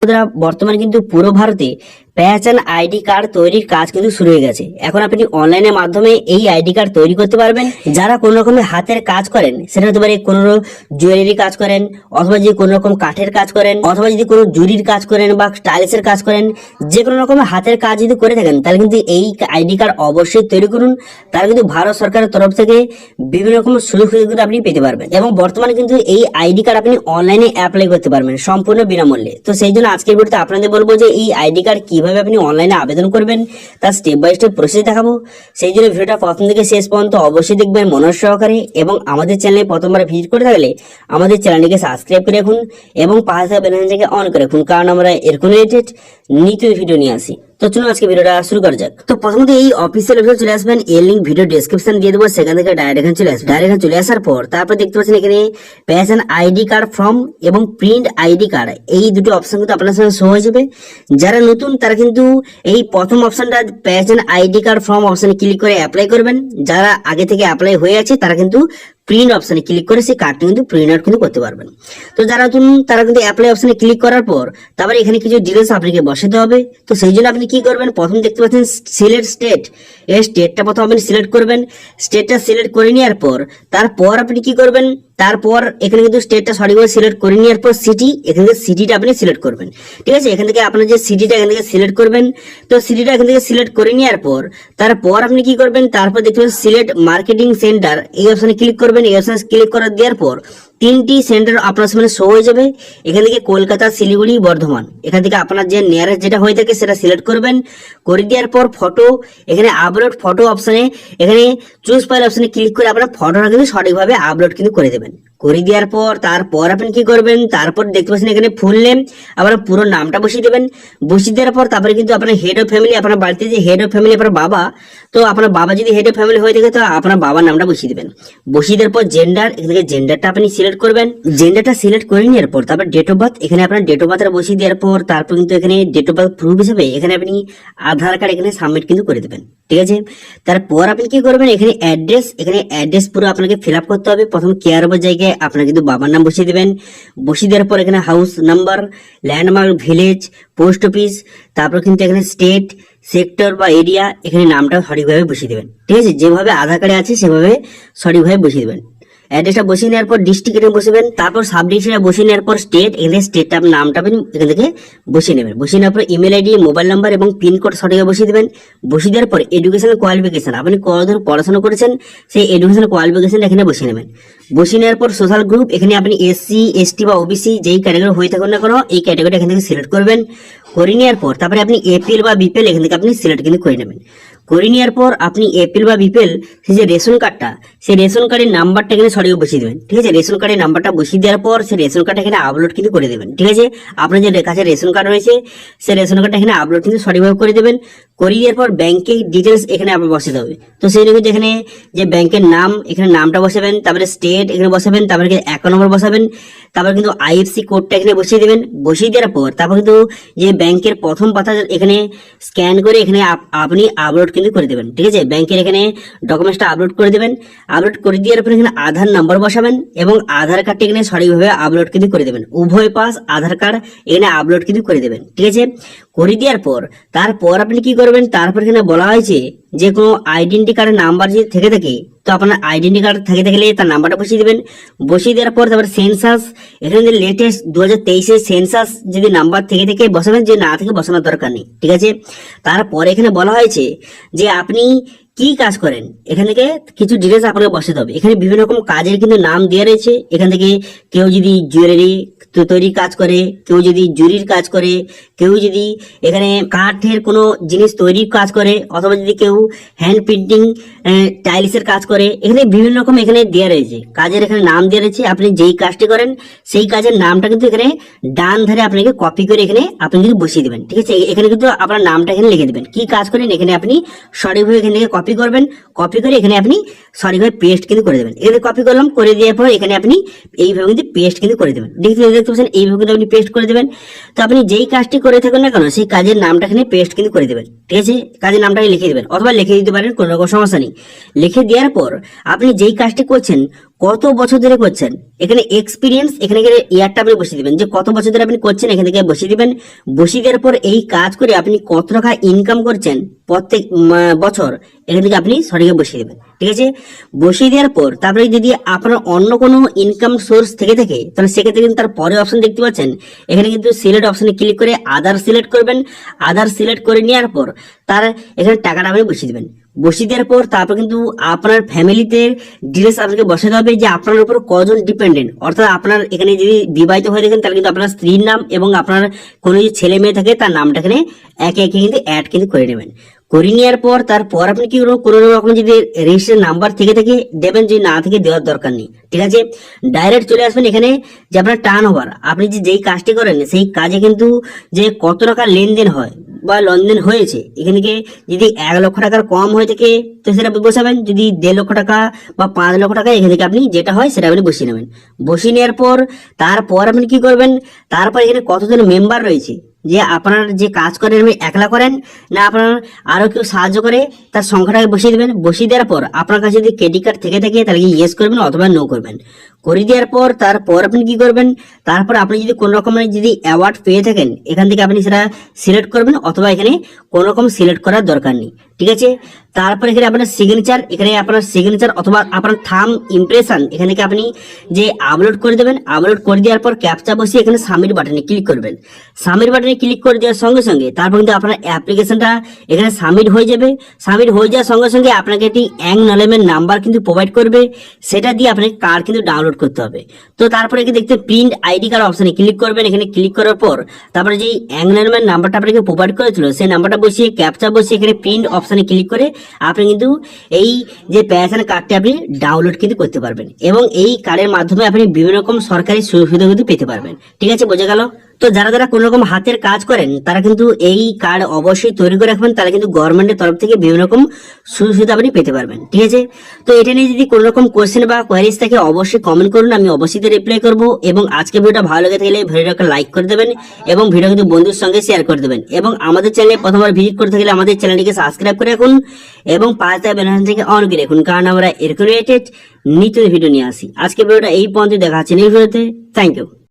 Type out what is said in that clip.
বন্ধুরা, বর্তমানে কিন্তু পুরো ভারতে পেহচান আইডি কার্ড তৈরির কাজ কিন্তু শুরু হয়ে গেছে। এখন আপনি অনলাইনের মাধ্যমে এই আইডি কার্ড তৈরি করতে পারবেন। যারা কোনো রকমের হাতের কাজ করেন, সেটা হতে পারে কোনো জুয়েলারি কাজ করেন, অথবা যদি কোনো রকম কাঠের কাজ করেন, অথবা যদি কোনো জুরির কাজ করেন বা টাইলসের কাজ করেন, যে কোনো রকমের হাতের কাজ যদি করে থাকেন, তাহলে কিন্তু এই আইডি কার্ড অবশ্যই তৈরি করুন। তার কিন্তু ভারত সরকারের তরফ থেকে বিভিন্ন রকম সুযোগ সুবিধা আপনি পেতে পারবেন। এবং বর্তমানে কিন্তু এই আইডি কার্ড আপনি অনলাইনে অ্যাপ্লাই করতে পারবেন সম্পূর্ণ বিনামূল্যে। তো সেই জন্য আজকের ভিডিওতে আপনাদের বলবো যে এই আইডি কার্ড কিভাবে আপনি অনলাইনে আবেদন করবেন, তার স্টেপ বাই স্টেপ প্রসেস দেখাবো। সেই জন্য ভিডিওটা প্রথম থেকে শেষ পর্যন্ত অবশ্যই দেখবেন মনোযোগ সহকারে। এবং আমাদের চ্যানেলে প্রথমবার ভিজিট করে থাকলে আমাদের চ্যানেলটিকে সাবস্ক্রাইব করে রাখুন এবং পাশে থাকা বেল আইকনটিকে অন করে রাখুন, কারণ আমরা এরকম রিলেটেড নিত্য ভিডিও নিয়ে আসি। তো চলুন আজকে ভিডিওটা শুরু করা যাক। তো প্রথমত এই অফিসিয়াল ওয়েবসাইটে চলে আসবেন, এর লিংক ভিডিও ডেসক্রিপশন দিয়ে দেবো, সেখান থেকে ডাইরেক্ট এখানে চলে আসবেন। ডাইরেক্ট এখানে চলে আসার পর তারপর দেখতে পাচ্ছেন এখানে পেহচান আইডি কার্ড ফর্ম এবং প্রিন্ট আইডি কার্ড, এই দুটো অপশন কিন্তু আপনার সামনে শো হয়ে যাবে। যারা নতুন তারা কিন্তু এই প্রথম অপশনটা পেহচান আইডি কার্ড ফর্ম অপশনে ক্লিক করে অ্যাপ্লাই করবেন। যারা আগে থেকে অ্যাপ্লাই হয়ে আছে তারা কিন্তু প্রিন্ট অপশনে ক্লিক করে সেই কার্ডটি কিন্তু প্রিন্ট আউট কিন্তু করতে পারবেন। তো যারা নতুন তারা কিন্তু অ্যাপ্লাই অপশনে ক্লিক করার পর তারপরে এখানে কিছু ডিটেলস আপনাকে বসাতে হবে। তো সেই জন্য আপনি কি করবেন, প্রথম দেখতে পাচ্ছেন সিলেক্ট স্টেট, এই স্টেটটা প্রথম আপনি সিলেক্ট করবেন। স্টেটটা সিলেক্ট করে নেওয়ার পর তারপর আপনি কি করবেন, তারপর এখানে কিন্তু স্টেটটা সঠিকভাবে সিলেক্ট করে নেওয়ার পর সিটি, এখান থেকে সিটিটা আপনি সিলেক্ট করবেন। ঠিক আছে, এখান থেকে আপনার যে সিটিটা এখান থেকে সিলেক্ট করবেন। তো সিটিটা এখান থেকে সিলেক্ট করে নেওয়ার পর তারপর আপনি কি করবেন, তারপর দেখতে পাচ্ছেন সিলেক্ট মার্কেটিং সেন্টার, এই অপশনে ক্লিক করবেন। এই অপশনে ক্লিক করে দেওয়ার পর তিনটি সেন্টার আপনার সামনে শো হয়ে যাবে। এখান থেকে কলকাতা, শিলিগুড়ি, বর্ধমান, এখান থেকে আপনার যে নিয়ারেস্ট যেটা হয়ে থাকে সেটা সিলেক্ট করবেন। করে দেওয়ার পর ফটো, এখানে আপলোড ফটো অপশনে এখানে চুজ ফাইল অপশনে ক্লিক করে আপনার ফটোটা কিন্তু সঠিকভাবে আপলোড কিন্তু করে দেবেন। করে দেওয়ার পর তারপর আপনি কি করবেন, তারপর দেখতে পাচ্ছেন এখানে ফুল নেম, আপনার পুরো নামটা বসিয়ে দেবেন। বসিয়ে দেওয়ার পর তারপরে কিন্তু আপনার হেড অফ ফ্যামিলি, আপনার বাড়িতে যে হেড অফ ফ্যামিলি আপনার বাবা, তো আপনার বাবা যদি হেড অফ ফ্যামিলি হয়ে থাকে তো আপনার বাবার নামটা বসিয়ে দেবেন। বসিয়ে দেওয়ার পর জেন্ডার, এখান থেকে জেন্ডারটা আপনি সিলেক্ট করবেন। জেন্ডারটা সিলেক্ট করে নেওয়ার পর তারপর ডেট অফ বার্থ, এখানে আপনার ডেট অফ বার্থটা বসিয়ে দেওয়ার পর তারপর কিন্তু এখানে ডেট অফ বার্থ প্রুফ হিসেবে এখানে আপনি আধার কার্ড এখানে সাবমিট কিন্তু করে দেবেন। ঠিক আছে, তারপর আপনি কি করবেন, এখানে অ্যাড্রেস, এখানে অ্যাড্রেস পুরো আপনাকে ফিল আপ করতে হবে। প্রথম কেয়ার ওভার জায়গায় আপনার কিন্তু বাবার নাম বসিয়ে দেবেন। বসিয়ে দেওয়ার পর এখানে house number, landmark, village, post office, তারপর কিন্তু এখানে স্টেট, সেক্টর বা এরিয়া, এখানে নামটা সঠিকভাবে বসিয়ে দেবেন। ঠিক আছে, যেভাবে আধার কার্ডে আছে সেভাবে সঠিকভাবে বসিয়ে দেবেন। অ্যাড্রেসটা বসিয়ে নেওয়ার পর ডিস্ট্রিক্ট এখানে বসবেন। তারপর সাব ডিস্ট্রিক্টটা বসিয়ে নেওয়ার পর স্টেট, এখানে স্টেটটা আপনার নামটা আপনি এখান থেকে বসিয়ে নেবেন। বসিয়ে নেওয়ার পর ইমেল আইডি, মোবাইল নাম্বার এবং পিনকোড সঠিকভাবে বসিয়ে দেবেন। বসিয়ে দেওয়ার পর এডুকেশনাল কোয়ালিফিকেশন, আপনি কতদূর পড়াশোনা করেছেন সেই এডুকেশনাল কোয়ালিফিকেশন এখানে বসিয়ে নেবেন। বসিয়ে নেওয়ার পর সোশ্যাল গ্রুপ, এখানে আপনি এসসি, এসটি বা ওবিসি যেই ক্যাটাগরি হয়ে থাকুন না কেন এই ক্যাটাগরি এখান থেকে সিলেক্ট করবেন। করে নেওয়ার পর তারপরে আপনি এপিএল বা বিপিএল এখান থেকে আপনি সিলেক্ট কিন্তু করে নেবেন। করে নেওয়ার পর আপনি এপিএল বা বিপিএল সেই যে রেশন কার্ডটা, সেই রেশন কার্ডের নাম্বারটা এখানে সঠিক বসিয়ে দেবেন। ঠিক আছে, রেশন কার্ডের নাম্বারটা বসিয়ে দেওয়ার পর সেই রেশন কার্ডটা এখানে আপলোড কিন্তু করে দেবেন। ঠিক আছে, আপনার যে কাছে রেশন কার্ড রয়েছে সেই রেশন কার্ডটা এখানে আপলোড কিন্তু সঠিকভাবে করে দেবেন। করে দেওয়ার পর ব্যাংকের ডিটেলস এখানে আপনার বসাতে হবে। তো সেই জন্য এখানে যে ব্যাংকের নাম, এখানে নামটা বসাবেন, তারপরে স্টেট এখানে বসাবেন, তারপরে অ্যাকাউন্ট নম্বর বসাবেন, তারপর কিন্তু আইএফসি কোডটা এখানে বসিয়ে দেবেন। বসিয়ে দেওয়ার পর তারপর কিন্তু যে ব্যাংকের প্রথম পাতা এখানে স্ক্যান করে এখানে আপনি আপলোড কিন্তু করে দেবেন। ঠিক আছে, ব্যাংকের এখানে ডকুমেন্টসটা আপলোড করে দেবেন। আপলোড করে দেওয়ার পর এখানে আধার নাম্বার বসাবেন এবং আধার কার্ডটা এখানে সঠিকভাবে আপলোড কিন্তু করে দেবেন। উভয় পাশ আধার কার্ড এখানে আপলোড কিন্তু করে দেবেন। ঠিক আছে, করে দেওয়ার পর তারপর আপনি কি করবেন, তারপর এখানে বলা হয়েছে যে কোনো আইডেন্টি কার্ডের নাম্বার যদি থেকে থাকে তো আপনার আইডেন্টি কার্ড থেকে থাকলে তার নাম্বারটা বসিয়ে দেবেন। বসিয়ে দেওয়ার পর তারপর সেন্সাস, এখানে যে লেটেস্ট 2023-এর সেন্সাস যদি নাম্বার থেকে থেকে বসাবেন, যে না থেকে বসানোর দরকার নেই। ঠিক আছে, তারপর এখানে বলা হয়েছে যে আপনি কি কাজ করেন, এখান থেকে কিছু ডিটেলস আপনাকে বসাতে হবে। এখানে বিভিন্ন রকম কাজের কিন্তু নাম দেওয়া রয়েছে। এখান থেকে কেউ যদি জুয়েলারি তৈরির কাজ করে, কেউ যদি জুরির কাজ করে, কেউ যদি এখানে কাঠের কোনো জিনিস তৈরির কাজ করে, অথবা যদি কেউ হ্যান্ড প্রিন্টিং টাইলসের কাজ করে, এখানে বিভিন্ন রকম এখানে দেওয়া রয়েছে কাজের এখানে নাম দেওয়া রয়েছে। আপনি যেই কাজটি করেন সেই কাজের নামটা কিন্তু এখানে ডান ধারে আপনাকে কপি করে এখানে আপনি কিন্তু বসিয়ে দেবেন। ঠিক আছে, এখানে কিন্তু আপনার নামটা এখানে লিখে দেবেন। কি কাজ করেন এখানে আপনি সঠিকভাবে এখান থেকে কপি করবেন। কপি করে এখানে আপনি সঠিকভাবে পেস্ট কিন্তু করে দেবেন। এখানে কপি করলাম, করে দেওয়ার পর এখানে আপনি এইভাবে কিন্তু পেস্ট কিন্তু করে দেবেন। দেখতে পাচ্ছেন এইভাবে কিন্তু আপনি পেস্ট করে দেবেন। তো আপনি যেই কাজটি করে থাকুন না কেন সেই কাজের নামটা এখানে পেস্ট কিন্তু করে দেবেন। ঠিক আছে, কাজের নামটাকে লিখে দেবেন অথবা লিখে দিতে পারেন, কোনো রকম সমস্যা নেই। লিখে দেওয়ার পর আপনি যেই কাজটি করছেন কত বছর ধরে করছেন, এখানে এক্সপিরিয়েন্স, এখানে ইয়ারটা আপনি বসিয়ে দিবেন যে কত বছর ধরে আপনি করছেন, এখান থেকে বসিয়ে দিবেন। বসিয়ে দেওয়ার পর এই কাজ করে আপনি কত টাকা ইনকাম করছেন প্রত্যেক বছর, এখান থেকে আপনি সঠিক বসিয়ে দেবেন। ঠিক আছে, বসিয়ে দেওয়ার পর তারপরে যদি আপনার অন্য কোনো ইনকাম সোর্স থেকে থাকে তাহলে সেক্ষেত্রে কিন্তু তার পরে অপশন দেখতে পাচ্ছেন, এখানে কিন্তু সিলেক্ট অপশনে ক্লিক করে আদার সিলেক্ট করবেন। আদার সিলেক্ট করে নেওয়ার পর তার এখানে টাকাটা আপনি বসিয়ে দেবেন। বসিয়ে দেওয়ার পর তারপর কিন্তু আপনার ফ্যামিলিতে ডিটেলস আপনাকে বসাতে হবে যে আপনার উপর কজন ডিপেন্ডেন্ট, অর্থাৎ আপনার এখানে যদি বিবাহিত হয়ে থাকেন তাহলে কিন্তু আপনার স্ত্রীর নাম এবং আপনার কোনো যদি ছেলে মেয়ে থাকে তার নামটা এখানে একে একে কিন্তু অ্যাড কিন্তু করে নেবেন। করে নেওয়ার পর তারপর আপনি কি করবেন, কোনো রকম যদি রেজিস্ট্রেশন নাম্বার থেকে থেকে দেবেন, যদি না থেকে দেওয়ার দরকার নেই। ঠিক আছে, ডাইরেক্ট চলে আসবেন এখানে যে আপনার টার্ন ওভার, আপনি যেই কাজটি করেন সেই কাজে কিন্তু যে কত টাকা লেনদেন হয় বা লেনদেন হয়েছে, এখানে যদি 1 লক্ষ টাকার কম হয়ে থাকে তো সেটা বসাবেন, যদি 1.5 লক্ষ টাকা বা 5 লক্ষ টাকা এখান থেকে আপনি যেটা হয় সেটা আপনি বসিয়ে নেবেন। বসিয়ে নেওয়ার পর তারপর আপনি কি করবেন, তারপর এখানে কতজন মেম্বার রয়েছে, যে আপনার যে কাজ করেন আপনি একলা করেন না আপনার আরো কেউ সাহায্য করে, তার সংখ্যাটাকে বসিয়ে দেবেন। বসিয়ে দেওয়ার পর আপনার কাছে যদি ক্রেডিট কার্ড থেকে থাকে তাহলে ইয়েস করবেন অথবা নো করবেন। করে দেওয়ার পর তারপর আপনি কি করবেন, তারপর আপনি যদি কোন রকমের যদি অ্যাওয়ার্ড পেয়ে থাকেন এখান থেকে আপনি সেটা সিলেক্ট করবেন অথবা এখানে কোন রকম সিলেক্ট করার দরকার নেই। ঠিক আছে, তারপর এখানে আপনার সিগনেচার, এখানে আপনার সিগনেচার অথবা আপনার থাম ইমপ্রেশন এখান থেকে আপনি যে আপলোড করে দেবেন। আপলোড করে দেওয়ার পর ক্যাপচা বসিয়ে এখানে সাবমিট বাটনে ক্লিক করবেন। সাবমিট বাটনে ক্লিক করে দেওয়ার সঙ্গে সঙ্গে তারপর কিন্তু আপনার অ্যাপ্লিকেশনটা এখানে সাবমিট হয়ে যাবে। সাবমিট হয়ে যাওয়ার সঙ্গে সঙ্গে আপনাকে একটি অ্যাকনলেজমেন্ট নাম্বার কিন্তু প্রোভাইড করবে, সেটা দিয়ে আপনাকে কার্ড কিন্তু ডাউনলোড করতে হবে। তো তারপরে কি দেখতে প্রিন্ট আইডি কার্ড অপশনে ক্লিক করবেন। এখানে ক্লিক করার পর তারপরে যেই অ্যাকনলেজমেন্ট নাম্বারটা আপনাকে প্রোভাইড করেছিল সেই নাম্বারটা বসিয়ে ক্যাপচা বসিয়ে এখানে প্রিন্ট অপশনে ক্লিক করে আপনি কিন্তু এই যে পেনশন কার্ডটি আপনি ডাউনলোড কিন্তু করতে পারবেন এবং এই কার্ডের মাধ্যমে আপনি বিভিন্ন রকম সরকারি সুবিধা কিন্তু পেতে পারবেন। ঠিক আছে, বোঝা গেল? তো যারা যারা কোন রকম হাতের কাজ করেন তারা কিন্তু এই কার্ড অবশ্যই তৈরি করে রাখবেন, তাহলে কিন্তু গভর্নমেন্টের তরফ থেকে বিভিন্ন রকম সুযোগ সুবিধা আপনি পেতে পারবেন। ঠিক আছে, তো এটা নিয়ে যদি কোন রকম কোয়েশ্চেন বা কোয়ারিজ থাকে অবশ্যই কমেন্ট করুন, আমি অবশ্যই রিপ্লাই করবো। এবং আজকে ভিডিওটা ভালো লেগে থাকলে ভিডিওটাকে লাইক করে দেবেন এবং ভিডিও কিন্তু বন্ধুর সঙ্গে শেয়ার করে দেবেন। এবং আমাদের চ্যানেলে প্রথমবার ভিজিট করে থাকলে আমাদের চ্যানেলটিকে সাবস্ক্রাইব করে রাখুন এবং পাশে বেল আইকন থেকে অন করে রাখুন, কারণ আমরা এরকম রিলেটেড নিত্য ভিডিও নিয়ে আসি। আজকে ভিডিওটা এই পর্যন্ত দেখা হচ্ছে নেক্সট ভিডিওতে। Thank you.